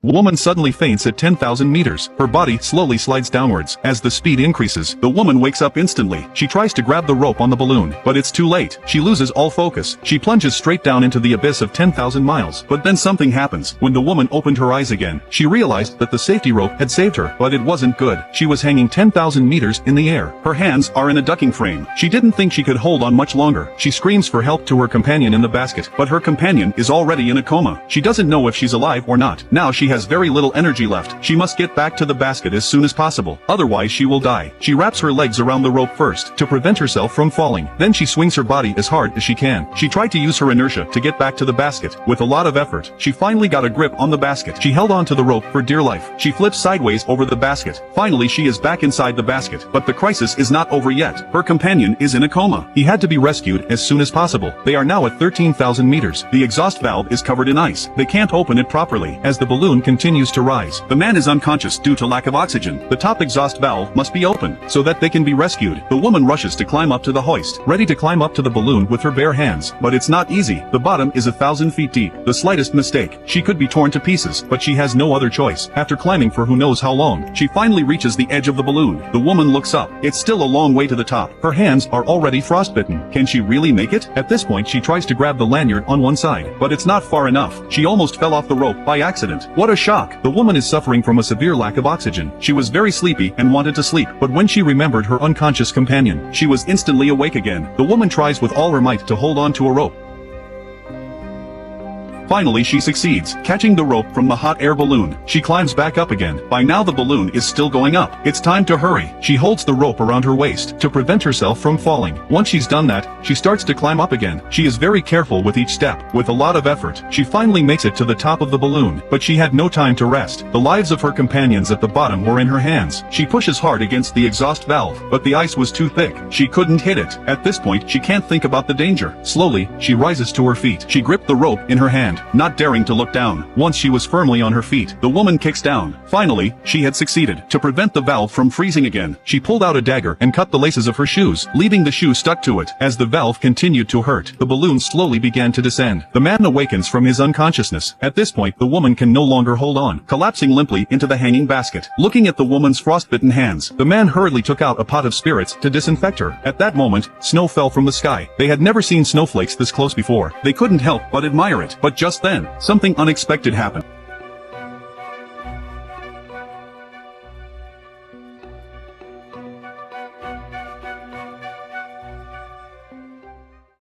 Woman suddenly faints at 10,000 meters. Her body slowly slides downwards. As the speed increases, the woman wakes up instantly. She tries to grab the rope on the balloon, but it's too late. She loses all focus. She plunges straight down into the abyss of 10,000 miles. But then something happens. When the woman opened her eyes again, she realized that the safety rope had saved her, but it wasn't good. She was hanging 10,000 meters in the air. Her hands are in a ducking frame. She didn't think she could hold on much longer. She screams for help to her companion in the basket, but her companion is already in a coma. She doesn't know if she's alive or not. Now she has very little energy left. She must get back to the basket as soon as possible, otherwise she will die. She wraps her legs around the rope first, to prevent herself from falling. Then she swings her body as hard as she can. She tried to use her inertia to get back to the basket. With a lot of effort, she finally got a grip on the basket. She held on to the rope for dear life. She flips sideways over the basket. Finally she is back inside the basket, but the crisis is not over yet. Her companion is in a coma. He had to be rescued as soon as possible. They are now at 13,000 meters. The exhaust valve is covered in ice. They can't open it properly. As the balloon continues to rise, the man is unconscious due to lack of oxygen. The top exhaust valve must be opened, so that they can be rescued. The woman rushes to climb up to the hoist, ready to climb up to the balloon with her bare hands. But it's not easy. The bottom is 1,000 feet deep. The slightest mistake, she could be torn to pieces, but she has no other choice. After climbing for who knows how long, she finally reaches the edge of the balloon. The woman looks up. It's still a long way to the top. Her hands are already frostbitten. Can she really make it? At this point she tries to grab the lanyard on one side, but it's not far enough. She almost fell off the rope by accident. What a shock! The woman is suffering from a severe lack of oxygen. She was very sleepy and wanted to sleep, but when she remembered her unconscious companion, she was instantly awake again. The woman tries with all her might to hold on to a rope. Finally she succeeds, catching the rope from the hot air balloon. She climbs back up again. By now the balloon is still going up. It's time to hurry. She holds the rope around her waist, to prevent herself from falling. Once she's done that, she starts to climb up again. She is very careful with each step. With a lot of effort, she finally makes it to the top of the balloon, but she had no time to rest. The lives of her companions at the bottom were in her hands. She pushes hard against the exhaust valve, but the ice was too thick. She couldn't hit it. At this point she can't think about the danger. Slowly, she rises to her feet. She gripped the rope in her hand, not daring to look down. Once she was firmly on her feet, the woman kicks down. Finally, she had succeeded. To prevent the valve from freezing again, she pulled out a dagger and cut the laces of her shoes, leaving the shoe stuck to it. As the valve continued to hurt, the balloon slowly began to descend. The man awakens from his unconsciousness. At this point, the woman can no longer hold on, collapsing limply into the hanging basket. Looking at the woman's frostbitten hands, the man hurriedly took out a pot of spirits to disinfect her. At that moment, snow fell from the sky. They had never seen snowflakes this close before. They couldn't help but admire it. But just then, something unexpected happened.